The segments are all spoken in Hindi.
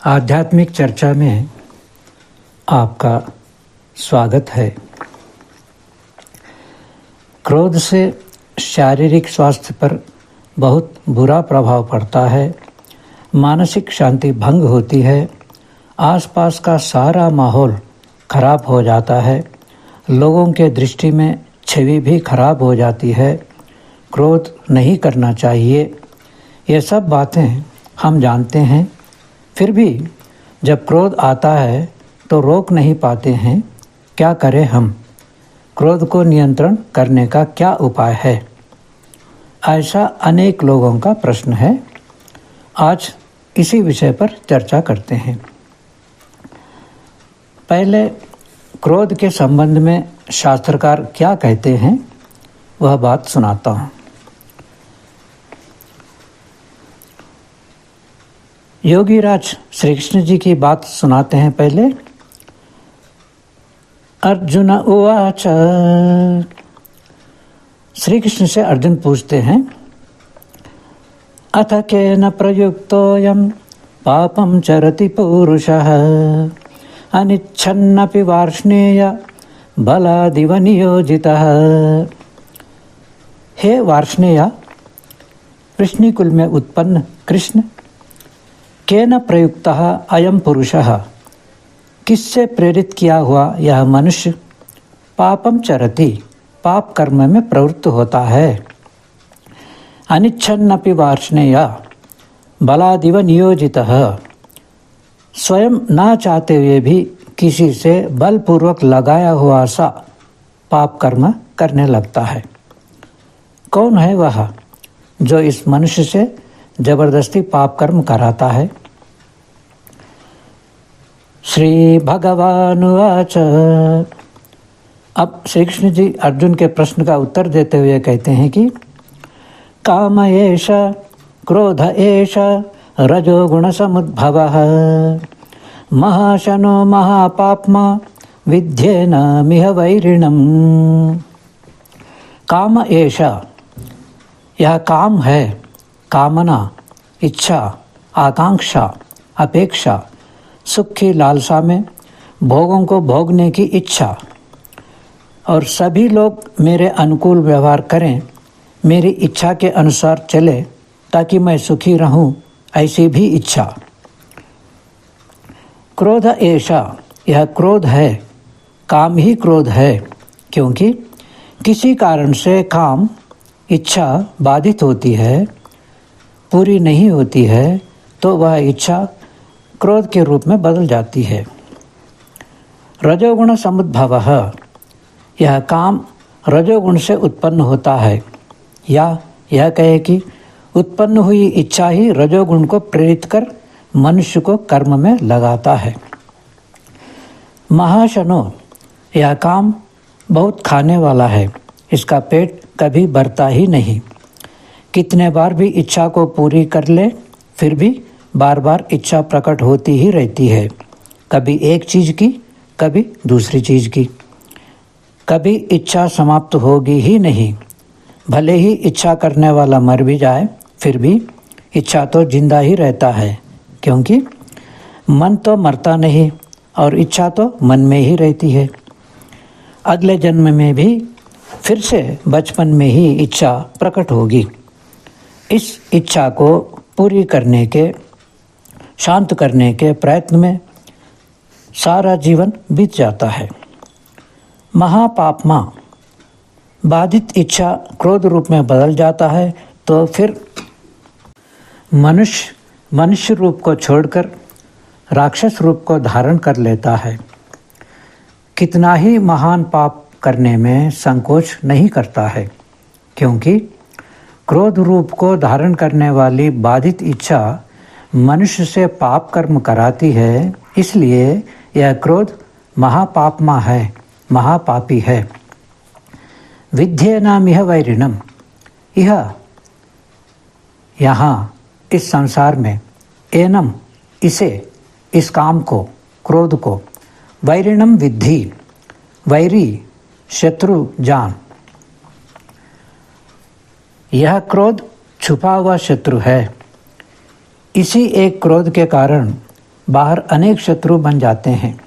आध्यात्मिक चर्चा में आपका स्वागत है। क्रोध से शारीरिक स्वास्थ्य पर बहुत बुरा प्रभाव पड़ता है, मानसिक शांति भंग होती है, आसपास का सारा माहौल खराब हो जाता है, लोगों के दृष्टि में छवि भी खराब हो जाती है। क्रोध नहीं करना चाहिए, ये सब बातें हम जानते हैं। फिर भी जब क्रोध आता है तो रोक नहीं पाते हैं। क्या करें हम? क्रोध को नियंत्रण करने का क्या उपाय है? ऐसा अनेक लोगों का प्रश्न है। आज इसी विषय पर चर्चा करते हैं। पहले क्रोध के संबंध में शास्त्रकार क्या कहते हैं वह बात सुनाता हूँ। योगीराज श्री कृष्ण जी की बात सुनाते हैं। पहले अर्जुन उवाच, श्री कृष्ण से अर्जुन पूछते हैं, अथ केन प्रयुक्तोऽयं पापं चरति पुरुषः अनिच्छन्नपि वार्ष्णेय बलादिव नियोजितः। हे वार्ष्णेय, वृष्णिकुल में उत्पन्न कृष्ण, केन प्रयुक्तः अयम पुरुषः, किससे प्रेरित किया हुआ यह मनुष्य पापम चरति, पाप कर्म में प्रवृत्त होता है। अनिच्छन्नपि वार्ष्णेय बलादिव नियोजितः, स्वयं ना चाहते हुए भी किसी से बलपूर्वक लगाया हुआ सा पाप कर्म करने लगता है। कौन है वह जो इस मनुष्य से जबरदस्ती पाप कर्म कराता है? श्री भगवानुवाच, अब श्री कृष्ण जी अर्जुन के प्रश्न का उत्तर देते हुए कहते हैं कि काम एष क्रोध एष रजोगुण समुद्भवः महाशनो महापाप्मा विद्येन मिह वैरिणम्। काम एष, यह काम है, कामना, इच्छा, आकांक्षा, अपेक्षा, सुख की लालसा में भोगों को भोगने की इच्छा, और सभी लोग मेरे अनुकूल व्यवहार करें, मेरी इच्छा के अनुसार चले ताकि मैं सुखी रहूं, ऐसी भी इच्छा। क्रोध ऐसा, यह क्रोध है, काम ही क्रोध है, क्योंकि किसी कारण से काम, इच्छा बाधित होती है, पूरी नहीं होती है, तो वह इच्छा क्रोध के रूप में बदल जाती है। रजोगुण समुद्भवः, यह काम रजोगुण से उत्पन्न होता है, या यह कहे कि उत्पन्न हुई इच्छा ही रजोगुण को प्रेरित कर मनुष्य को कर्म में लगाता है। महाशनो, यह काम बहुत खाने वाला है, इसका पेट कभी भरता ही नहीं। कितने बार भी इच्छा को पूरी कर ले, फिर भी बार बार इच्छा प्रकट होती ही रहती है। कभी एक चीज़ की, कभी दूसरी चीज़ की। कभी इच्छा समाप्त होगी ही नहीं। भले ही इच्छा करने वाला मर भी जाए, फिर भी इच्छा तो जिंदा ही रहता है, क्योंकि मन तो मरता नहीं और इच्छा तो मन में ही रहती है। अगले जन्म में भी फिर से बचपन में ही इच्छा प्रकट होगी। इस इच्छा को पूरी करने के, शांत करने के प्रयत्न में सारा जीवन बीत जाता है। महापाप्मा, बाधित इच्छा क्रोध रूप में बदल जाता है, तो फिर मनुष्य रूप को छोड़कर राक्षस रूप को धारण कर लेता है। कितना ही महान पाप करने में संकोच नहीं करता है, क्योंकि क्रोध रूप को धारण करने वाली बाधित इच्छा मनुष्य से पाप कर्म कराती है। इसलिए यह क्रोध महापाप्मा है, महापापी है। विद्येनामिह वैरिणम्, यह यहाँ इस संसार में, एनम इसे, इस काम को, क्रोध को, वैरिणम विद्धि, वैरी शत्रु जान। यह क्रोध छुपा हुआ शत्रु है। इसी एक क्रोध के कारण बाहर अनेक शत्रु बन जाते हैं।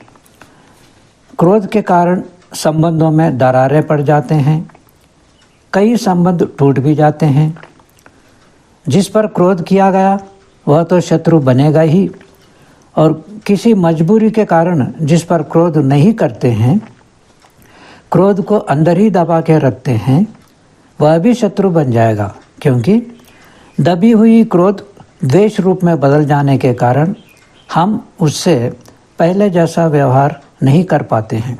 क्रोध के कारण संबंधों में दरारें पड़ जाते हैं, कई संबंध टूट भी जाते हैं। जिस पर क्रोध किया गया वह तो शत्रु बनेगा ही, और किसी मजबूरी के कारण जिस पर क्रोध नहीं करते हैं, क्रोध को अंदर ही दबा के रखते हैं, वह भी शत्रु बन जाएगा, क्योंकि दबी हुई क्रोध द्वेष रूप में बदल जाने के कारण हम उससे पहले जैसा व्यवहार नहीं कर पाते हैं।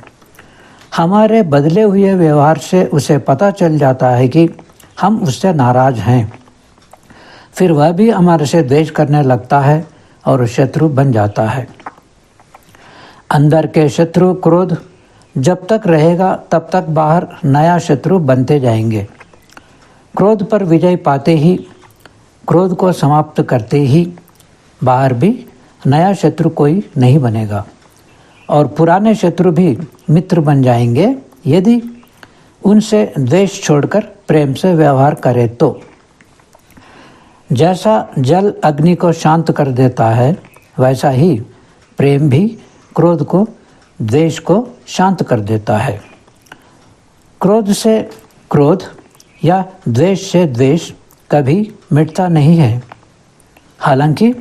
हमारे बदले हुए व्यवहार से उसे पता चल जाता है कि हम उससे नाराज़ हैं। फिर वह भी हमारे से द्वेष करने लगता है और शत्रु बन जाता है। अंदर के शत्रु क्रोध जब तक रहेगा तब तक बाहर नया शत्रु बनते जाएंगे। क्रोध पर विजय पाते ही, क्रोध को समाप्त करते ही बाहर भी नया शत्रु कोई नहीं बनेगा, और पुराने शत्रु भी मित्र बन जाएंगे यदि उनसे द्वेष छोड़कर प्रेम से व्यवहार करे तो। जैसा जल अग्नि को शांत कर देता है, वैसा ही प्रेम भी क्रोध को, द्वेष को शांत कर देता है। क्रोध से क्रोध या द्वेष से द्वेष कभी मिटता नहीं है। हालांकि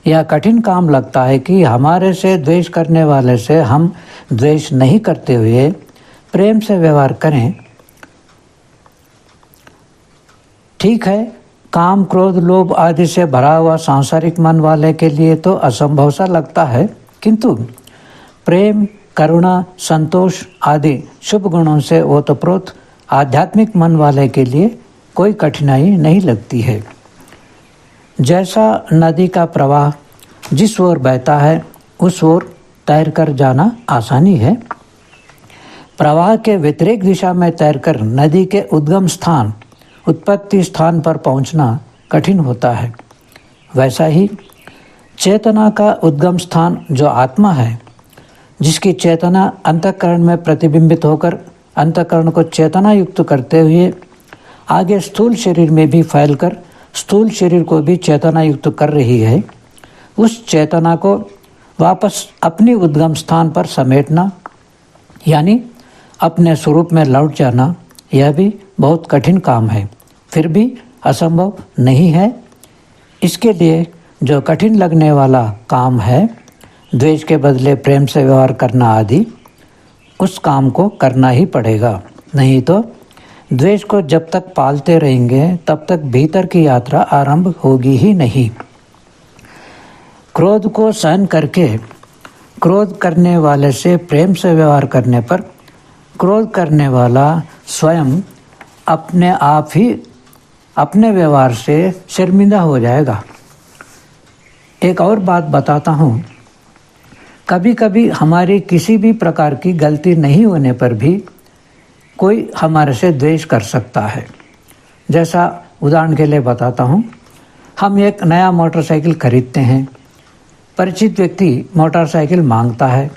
यह कठिन काम लगता है कि हमारे से द्वेष करने वाले से हम द्वेष नहीं करते हुए प्रेम से व्यवहार करें। ठीक है, काम, क्रोध, लोभ आदि से भरा हुआ सांसारिक मन वाले के लिए तो असंभव सा लगता है, किंतु प्रेम, करुणा, संतोष आदि शुभ गुणों से ओतप्रोत आध्यात्मिक मन वाले के लिए कोई कठिनाई नहीं लगती है। जैसा नदी का प्रवाह जिस ओर बहता है उस ओर तैरकर जाना आसानी है, प्रवाह के व्यतिरेक दिशा में तैरकर नदी के उद्गम स्थान, उत्पत्ति स्थान पर पहुंचना कठिन होता है। वैसा ही चेतना का उद्गम स्थान जो आत्मा है, जिसकी चेतना अंतःकरण में प्रतिबिंबित होकर अंतःकरण को चेतना युक्त करते हुए आगे स्थूल शरीर में भी फैलकर स्थूल शरीर को भी चेतना युक्त कर रही है, उस चेतना को वापस अपनी उद्गम स्थान पर समेटना यानी अपने स्वरूप में लौट जाना, यह भी बहुत कठिन काम है, फिर भी असंभव नहीं है। इसके लिए जो कठिन लगने वाला काम है, द्वेष के बदले प्रेम से व्यवहार करना आदि, उस काम को करना ही पड़ेगा। नहीं तो द्वेष को जब तक पालते रहेंगे तब तक भीतर की यात्रा आरंभ होगी ही नहीं। क्रोध को सहन करके क्रोध करने वाले से प्रेम से व्यवहार करने पर क्रोध करने वाला स्वयं अपने आप ही अपने व्यवहार से शर्मिंदा हो जाएगा। एक और बात बताता हूँ, कभी कभी हमारी किसी भी प्रकार की गलती नहीं होने पर भी कोई हमारे से द्वेष कर सकता है। जैसा उदाहरण के लिए बताता हूँ, हम एक नया मोटरसाइकिल खरीदते हैं। परिचित व्यक्ति मोटरसाइकिल मांगता है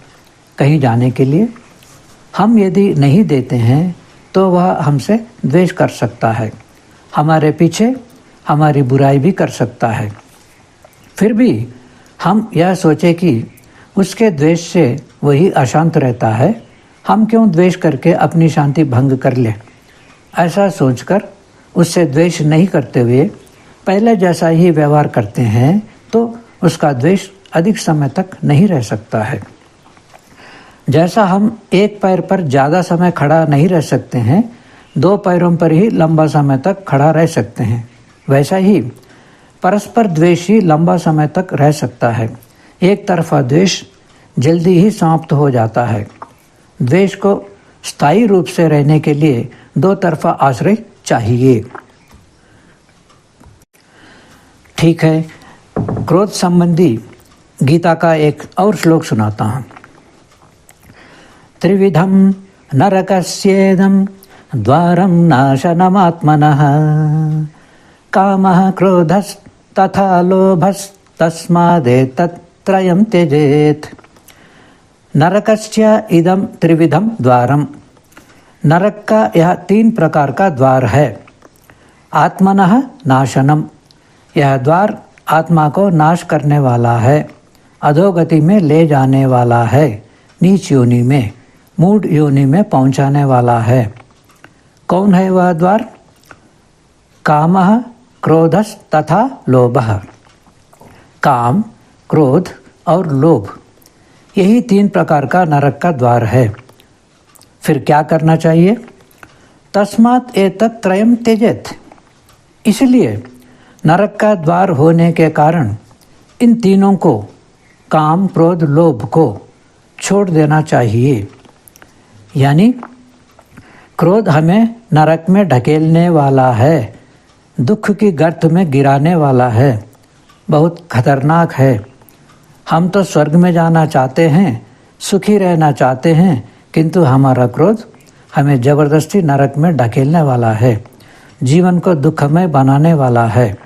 कहीं जाने के लिए। हम यदि नहीं देते हैं तो वह हमसे द्वेष कर सकता है, हमारे पीछे हमारी बुराई भी कर सकता है। फिर भी हम यह सोचे कि उसके द्वेष से वही अशांत रहता है, हम क्यों द्वेष करके अपनी शांति भंग कर लें। ऐसा सोचकर उससे द्वेष नहीं करते हुए पहले जैसा ही व्यवहार करते हैं तो उसका द्वेष अधिक समय तक नहीं रह सकता है। जैसा हम एक पैर पर ज़्यादा समय खड़ा नहीं रह सकते हैं, दो पैरों पर ही लंबा समय तक खड़ा रह सकते हैं, वैसा ही परस्पर द्वेष ही लंबा समय तक रह सकता है। एक तरफा द्वेष जल्दी ही समाप्त हो जाता है। द्वेष को स्थायी रूप से रहने के लिए दो तरफा आश्रय चाहिए। ठीक है, क्रोध संबंधी गीता का एक और श्लोक सुनाता हूँ। त्रिविधम नरकस्येदं द्वारं नाशनमात्मनः कामः क्रोधस्तथा लोभस्तस्मादेतत्त्रयं त्यजेत्। नरकस्य इदं त्रिविधम द्वारम। नरक का यह तीन प्रकार का द्वार है। आत्मनः नाशनम, यह द्वार आत्मा को नाश करने वाला है। अधोगति में ले जाने वाला है, नीच योनि में, मूढ़ योनि में पहुंचाने वाला है। कौन है वह द्वार? कामः, क्रोधस् तथा लोभः। काम, क्रोध और लोभ, यही 3 प्रकार का नरक का द्वार है। फिर क्या करना चाहिए? तस्मात् एतत् त्रयम् त्यजेत्। इसलिए नरक का द्वार होने के कारण इन तीनों को, काम, क्रोध, लोभ को छोड़ देना चाहिए। यानी क्रोध हमें नरक में ढकेलने वाला है, दुख की गर्त में गिराने वाला है, बहुत खतरनाक है। हम तो स्वर्ग में जाना चाहते हैं, सुखी रहना चाहते हैं, किंतु हमारा क्रोध हमें जबरदस्ती नरक में ढकेलने वाला है, जीवन को दुखमय बनाने वाला है।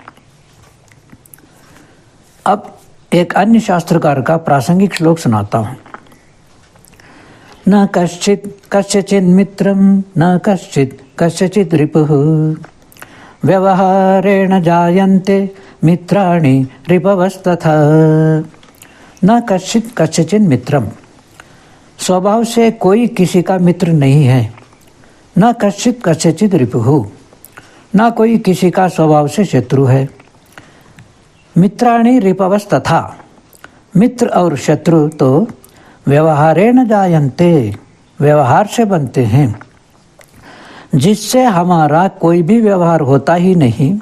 अब एक अन्य शास्त्रकार का प्रासंगिक श्लोक सुनाता हूँ। न कश्चित् कस्यचित् मित्रं न कश्चित् कस्यचित् रिपुः व्यवहारेण जायन्ते मित्राणि रिपवस्तथा। न कश्चित् कस्यचित् मित्रम, स्वभाव से कोई किसी का मित्र नहीं है। न कश्चित् कस्यचित् रिपुः, न कोई किसी का स्वभाव से शत्रु है। मित्राणि रिपवस्तथा, मित्र और शत्रु तो व्यवहारेण जायन्ते, व्यवहार से बनते हैं। जिससे हमारा कोई भी व्यवहार होता ही नहीं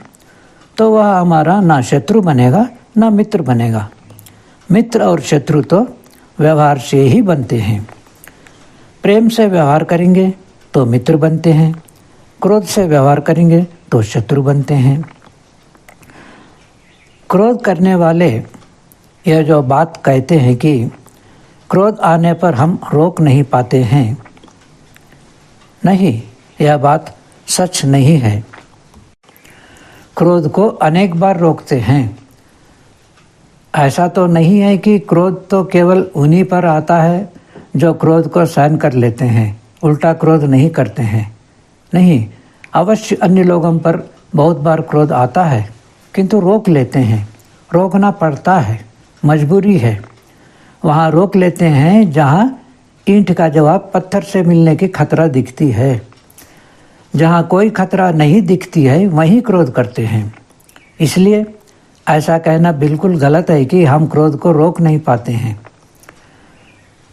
तो वह हमारा ना शत्रु बनेगा ना मित्र बनेगा। मित्र और शत्रु तो व्यवहार से ही बनते हैं। प्रेम से व्यवहार करेंगे तो मित्र बनते हैं, क्रोध से व्यवहार करेंगे तो शत्रु बनते हैं। क्रोध करने वाले यह जो बात कहते हैं कि क्रोध आने पर हम रोक नहीं पाते हैं, नहीं, यह बात सच नहीं है। क्रोध को अनेक बार रोकते हैं। ऐसा तो नहीं है कि क्रोध तो केवल उन्हीं पर आता है जो क्रोध को सहन कर लेते हैं, उल्टा क्रोध नहीं करते हैं। नहीं, अवश्य अन्य लोगों पर बहुत बार क्रोध आता है, किंतु रोक लेते हैं। रोकना पड़ता है, मजबूरी है। वहाँ रोक लेते हैं जहाँ ईंट का जवाब पत्थर से मिलने की खतरा दिखती है। जहाँ कोई खतरा नहीं दिखती है वहीं क्रोध करते हैं। इसलिए ऐसा कहना बिल्कुल गलत है कि हम क्रोध को रोक नहीं पाते हैं।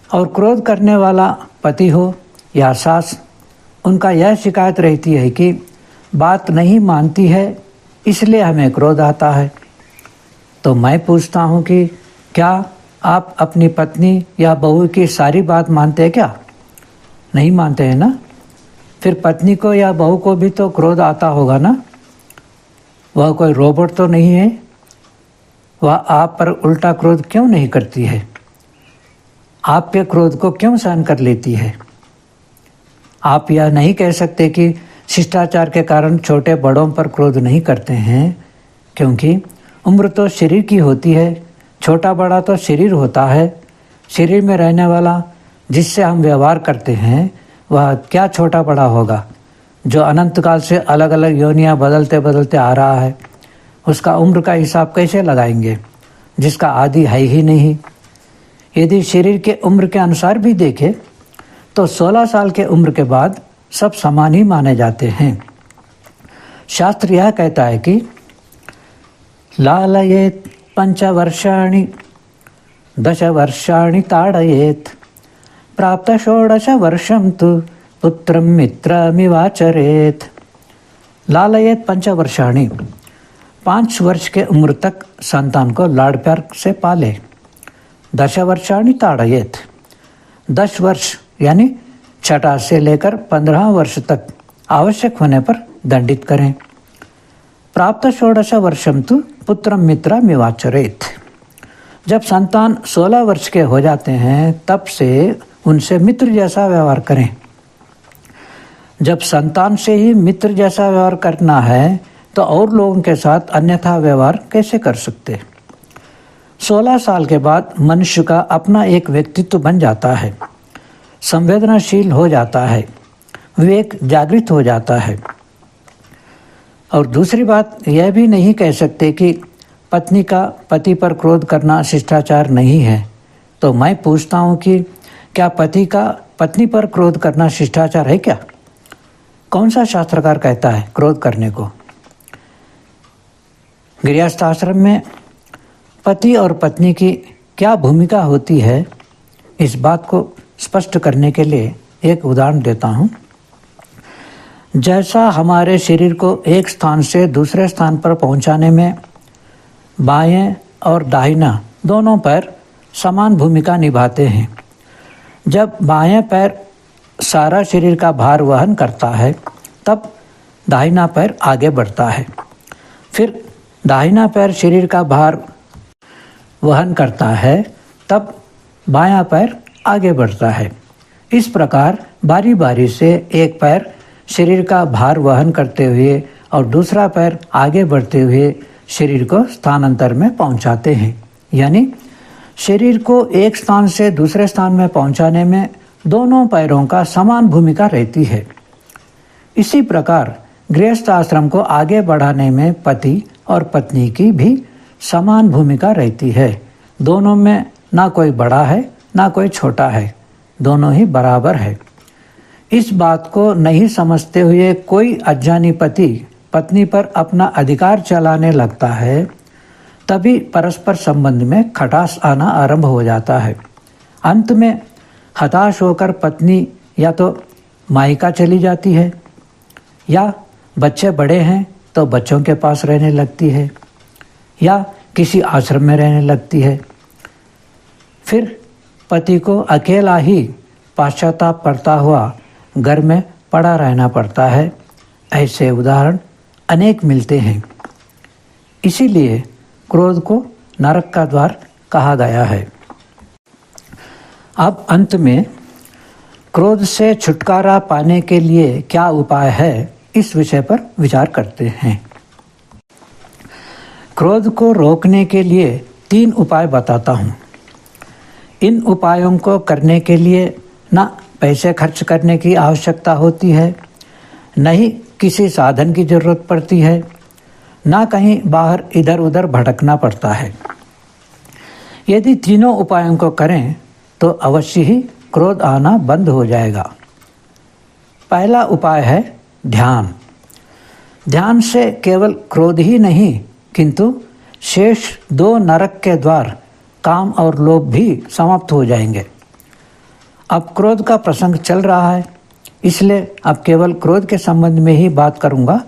और क्रोध करने वाला पति हो या सास, उनका यह शिकायत रहती है कि बात नहीं मानती है, इसलिए हमें क्रोध आता है। तो मैं पूछता हूँ कि क्या आप अपनी पत्नी या बहू की सारी बात मानते हैं क्या? नहीं मानते हैं ना। फिर पत्नी को या बहू को भी तो क्रोध आता होगा ना। वह कोई रोबोट तो नहीं है। वह आप पर उल्टा क्रोध क्यों नहीं करती है? आपके क्रोध को क्यों सहन कर लेती है? आप यह नहीं कह सकते कि शिष्टाचार के कारण छोटे बड़ों पर क्रोध नहीं करते हैं, क्योंकि उम्र तो शरीर की होती है, छोटा बड़ा तो शरीर होता है। शरीर में रहने वाला जिससे हम व्यवहार करते हैं वह क्या छोटा बड़ा होगा? जो अनंत काल से अलग अलग योनियां बदलते बदलते आ रहा है, उसका उम्र का हिसाब कैसे लगाएंगे जिसका आदि है ही नहीं। यदि शरीर के उम्र के अनुसार भी देखें तो 16 साल के उम्र के बाद सब समान ही माने जाते हैं। शास्त्र यह कहता है कि लालयेत 5 वर्षाणि 10 वर्षाणि ताड़येत प्राप्त 16 वर्षं तु पुत्रं मित्रमिवाचरेत। लालयेत 5 वर्षाणि, 5 वर्ष के उम्र तक संतान को लाड़ प्यार से पाले। 10 वर्षाणि ताड़येत, 10 वर्ष यानी छठा से लेकर 15 वर्ष तक आवश्यक होने पर दंडित करें। प्राप्त 16 वर्षं तु पुत्रं मित्रमिवाचरेत। जब संतान 16 वर्ष के हो जाते हैं तब से उनसे मित्र जैसा व्यवहार करें। जब संतान से ही मित्र जैसा व्यवहार करना है तो और लोगों के साथ अन्यथा व्यवहार कैसे कर सकते? 16 साल के बाद मनुष्य का अपना एक व्यक्तित्व बन जाता है, संवेदनाशील हो जाता है, विवेक जागृत हो जाता है। और दूसरी बात यह भी नहीं कह सकते कि पत्नी का पति पर क्रोध करना शिष्टाचार नहीं है, तो मैं पूछता हूँ कि क्या पति का पत्नी पर क्रोध करना शिष्टाचार है क्या? कौन सा शास्त्रकार कहता है क्रोध करने को? गृहस्थ आश्रम में पति और पत्नी की क्या भूमिका होती है, इस बात को स्पष्ट करने के लिए एक उदाहरण देता हूँ। जैसा हमारे शरीर को एक स्थान से दूसरे स्थान पर पहुँचाने में बाएं और दाहिना दोनों पैर समान भूमिका निभाते हैं। जब बाएं पैर सारा शरीर का भार वहन करता है, तब दाहिना पैर आगे बढ़ता है। फिर दाहिना पैर शरीर का भार वहन करता है, तब बायां पैर आगे बढ़ता है। इस प्रकार बारी बारी से एक पैर शरीर का भार वहन करते हुए और दूसरा पैर आगे बढ़ते हुए शरीर को स्थानांतर में पहुंचाते हैं। यानी शरीर को एक स्थान से दूसरे स्थान में पहुंचाने में दोनों पैरों का समान भूमिका रहती है। इसी प्रकार गृहस्थ आश्रम को आगे बढ़ाने में पति और पत्नी की भी समान भूमिका रहती है। दोनों में ना कोई बड़ा है ना कोई छोटा है, दोनों ही बराबर है। इस बात को नहीं समझते हुए कोई अज्ञानी पति पत्नी पर अपना अधिकार चलाने लगता है, तभी परस्पर संबंध में खटास आना आरंभ हो जाता है। अंत में हताश होकर पत्नी या तो मायका चली जाती है, या बच्चे बड़े हैं तो बच्चों के पास रहने लगती है, या किसी आश्रम में रहने लगती है। फिर पति को अकेला ही पश्चाताप करता हुआ घर में पड़ा रहना पड़ता है। ऐसे उदाहरण अनेक मिलते हैं। इसीलिए क्रोध को नरक का द्वार कहा गया है। अब अंत में क्रोध से छुटकारा पाने के लिए क्या उपाय है, इस विषय पर विचार करते हैं। क्रोध को रोकने के लिए 3 उपाय बताता हूँ। इन उपायों को करने के लिए न पैसे खर्च करने की आवश्यकता होती है, न ही किसी साधन की जरूरत पड़ती है, ना कहीं बाहर इधर उधर भटकना पड़ता है। यदि तीनों उपायों को करें तो अवश्य ही क्रोध आना बंद हो जाएगा। पहला उपाय है ध्यान। ध्यान से केवल क्रोध ही नहीं, किंतु शेष 2 नरक के द्वार काम और लोभ भी समाप्त हो जाएंगे। अब क्रोध का प्रसंग चल रहा है, इसलिए अब केवल क्रोध के संबंध में ही बात करूंगा।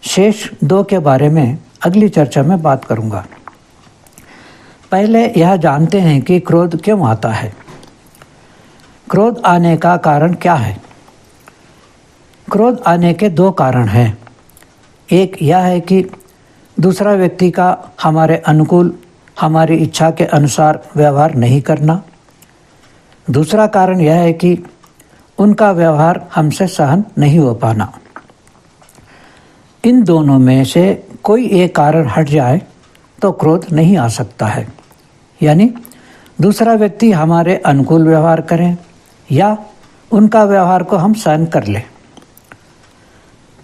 शेष 2 के बारे में अगली चर्चा में बात करूंगा। पहले यह जानते हैं कि क्रोध क्यों आता है। क्रोध आने का कारण क्या है? क्रोध आने के 2 कारण हैं। एक यह है कि दूसरा व्यक्ति का हमारे अनुकूल, हमारी इच्छा के अनुसार व्यवहार नहीं करना। दूसरा कारण यह है कि उनका व्यवहार हमसे सहन नहीं हो पाना। इन दोनों में से कोई एक कारण हट जाए तो क्रोध नहीं आ सकता है। यानी दूसरा व्यक्ति हमारे अनुकूल व्यवहार करें या उनका व्यवहार को हम सहन कर लें।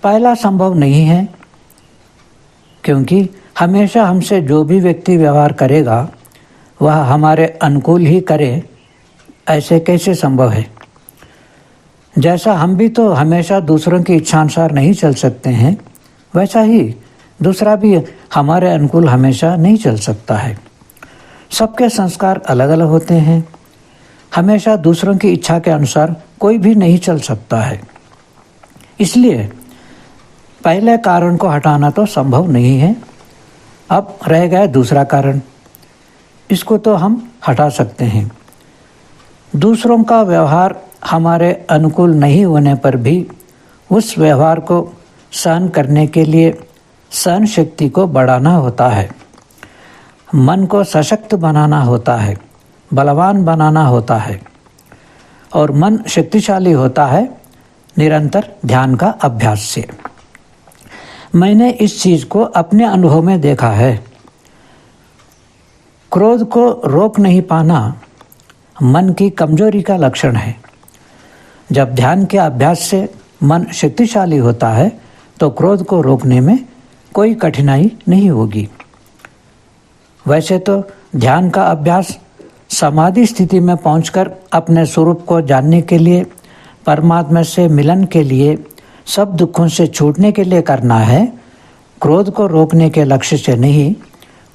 पहला संभव नहीं है, क्योंकि हमेशा हमसे जो भी व्यक्ति व्यवहार करेगा वह हमारे अनुकूल ही करे, ऐसे कैसे संभव है? जैसा हम भी तो हमेशा दूसरों की इच्छानुसार नहीं चल सकते हैं, वैसा ही दूसरा भी हमारे अनुकूल हमेशा नहीं चल सकता है। सबके संस्कार अलग अलग होते हैं। हमेशा दूसरों की इच्छा के अनुसार कोई भी नहीं चल सकता है। इसलिए पहले कारण को हटाना तो संभव नहीं है। अब रह गया दूसरा कारण, इसको तो हम हटा सकते हैं। दूसरों का व्यवहार हमारे अनुकूल नहीं होने पर भी उस व्यवहार को सहन करने के लिए सहन शक्ति को बढ़ाना होता है, मन को सशक्त बनाना होता है, बलवान बनाना होता है। और मन शक्तिशाली होता है निरंतर ध्यान का अभ्यास से। मैंने इस चीज़ को अपने अनुभव में देखा है। क्रोध को रोक नहीं पाना मन की कमजोरी का लक्षण है। जब ध्यान के अभ्यास से मन शक्तिशाली होता है तो क्रोध को रोकने में कोई कठिनाई नहीं होगी। वैसे तो ध्यान का अभ्यास समाधि स्थिति में पहुंचकर अपने स्वरूप को जानने के लिए, परमात्मा से मिलन के लिए, सब दुखों से छूटने के लिए करना है, क्रोध को रोकने के लक्ष्य से नहीं।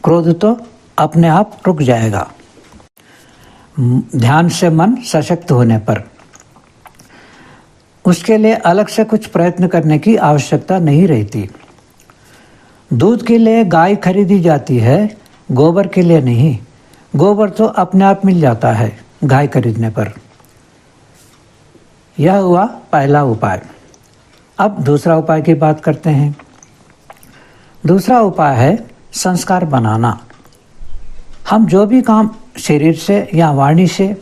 क्रोध तो अपने आप रुक जाएगा ध्यान से मन सशक्त होने पर। उसके लिए अलग से कुछ प्रयत्न करने की आवश्यकता नहीं रहती। दूध के लिए गाय खरीदी जाती है, गोबर के लिए नहीं। गोबर तो अपने आप मिल जाता है गाय खरीदने पर। यह हुआ पहला उपाय। अब दूसरा उपाय की बात करते हैं। दूसरा उपाय है संस्कार बनाना। हम जो भी काम शरीर से या वाणी से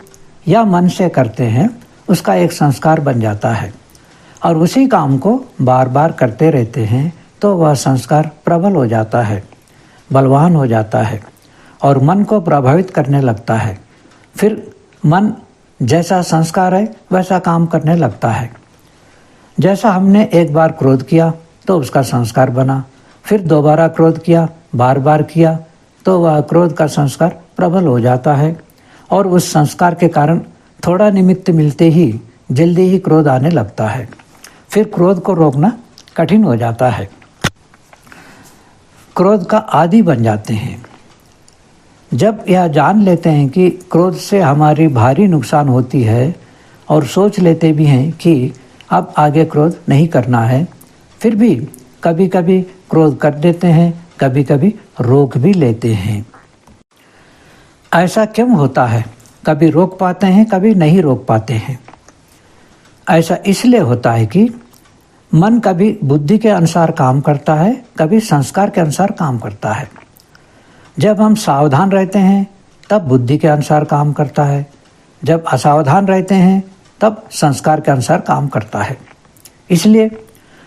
या मन से करते हैं, उसका एक संस्कार बन जाता है और उसी काम को बार बार करते रहते हैं तो वह संस्कार प्रबल हो जाता है, बलवान हो जाता है और मन को प्रभावित करने लगता है। फिर मन जैसा संस्कार है वैसा काम करने लगता है। जैसा हमने एक बार क्रोध किया तो उसका संस्कार बना, फिर दोबारा क्रोध किया, बार बार किया तो वह क्रोध का संस्कार प्रबल हो जाता है और उस संस्कार के कारण थोड़ा निमित्त मिलते ही जल्दी ही क्रोध आने लगता है। फिर क्रोध को रोकना कठिन हो जाता है। क्रोध का आदी बन जाते हैं। जब यह जान लेते हैं कि क्रोध से हमारी भारी नुकसान होती है और सोच लेते भी हैं कि अब आगे क्रोध नहीं करना है, फिर भी कभी कभी क्रोध कर देते हैं, कभी कभी रोक भी लेते हैं। ऐसा क्यों होता है? कभी रोक पाते हैं, कभी नहीं रोक पाते हैं। ऐसा इसलिए होता है कि मन कभी बुद्धि के अनुसार काम करता है, कभी संस्कार के अनुसार काम करता है। जब हम सावधान रहते हैं तब बुद्धि के अनुसार काम करता है, जब असावधान रहते हैं तब संस्कार के अनुसार काम करता है। इसलिए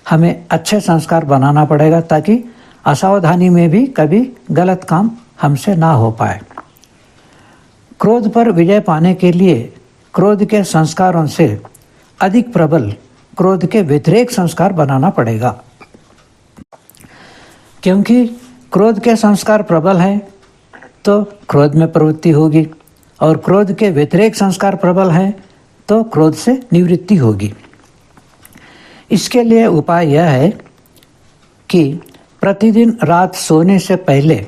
हमें अच्छे संस्कार बनाना पड़ेगा ताकि असावधानी में भी कभी गलत काम हमसे ना हो पाए। क्रोध पर विजय पाने के लिए क्रोध के संस्कारों से अधिक प्रबल क्रोध के व्यतिरेक संस्कार बनाना पड़ेगा। क्योंकि क्रोध के संस्कार प्रबल है तो क्रोध में प्रवृत्ति होगी और क्रोध के व्यतिरेक संस्कार प्रबल है तो क्रोध से निवृत्ति होगी। इसके लिए उपाय यह है कि प्रतिदिन रात सोने से पहले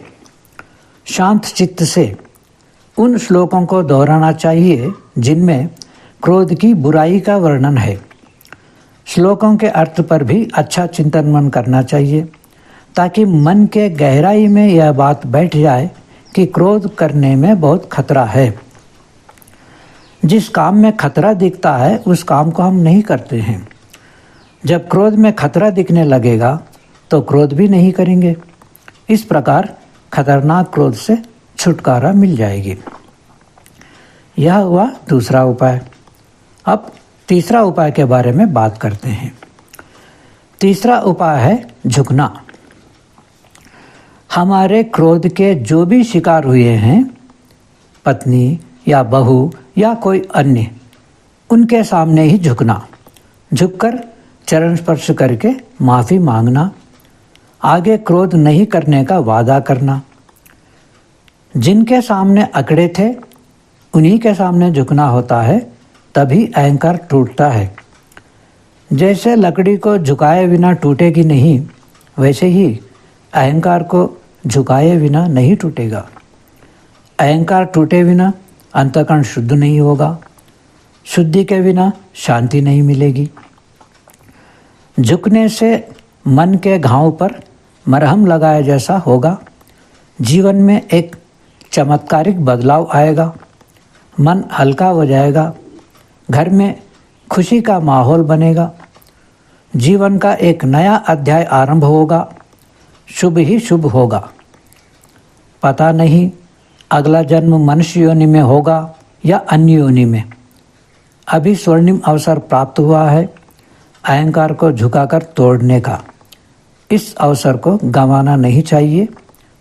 शांत चित्त से उन श्लोकों को दोहराना चाहिए जिनमें क्रोध की बुराई का वर्णन है। श्लोकों के अर्थ पर भी अच्छा चिंतन मन करना चाहिए ताकि मन के गहराई में यह बात बैठ जाए कि क्रोध करने में बहुत खतरा है। जिस काम में खतरा दिखता है उस काम को हम नहीं करते हैं। जब क्रोध में खतरा दिखने लगेगा तो क्रोध भी नहीं करेंगे। इस प्रकार खतरनाक क्रोध से छुटकारा मिल जाएगी। यह हुआ दूसरा उपाय। अब तीसरा उपाय के बारे में बात करते हैं। तीसरा उपाय है झुकना। हमारे क्रोध के जो भी शिकार हुए हैं, पत्नी या बहू या कोई अन्य, उनके सामने ही झुकना। झुककर चरण स्पर्श करके माफ़ी मांगना, आगे क्रोध नहीं करने का वादा करना। जिनके सामने अकड़े थे उन्हीं के सामने झुकना होता है, तभी अहंकार टूटता है। जैसे लकड़ी को झुकाए बिना टूटेगी नहीं, वैसे ही अहंकार को झुकाए बिना नहीं टूटेगा। अहंकार टूटे बिना अंतःकरण शुद्ध नहीं होगा, शुद्धि के बिना शांति नहीं मिलेगी। झुकने से मन के घाव पर मरहम लगाया जैसा होगा। जीवन में एक चमत्कारिक बदलाव आएगा, मन हल्का हो जाएगा, घर में खुशी का माहौल बनेगा, जीवन का एक नया अध्याय आरंभ होगा, शुभ ही शुभ होगा। पता नहीं अगला जन्म मनुष्य योनि में होगा या अन्य योनि में। अभी स्वर्णिम अवसर प्राप्त हुआ है अहंकार को झुकाकर तोड़ने का। इस अवसर को गंवाना नहीं चाहिए,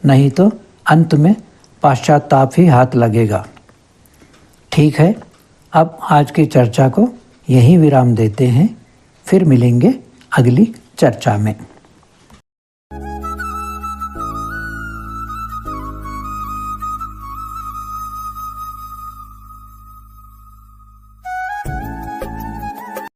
नहीं तो अंत में पश्चाताप ही हाथ लगेगा। ठीक है, अब आज की चर्चा को यहीं विराम देते हैं, फिर मिलेंगे अगली चर्चा में।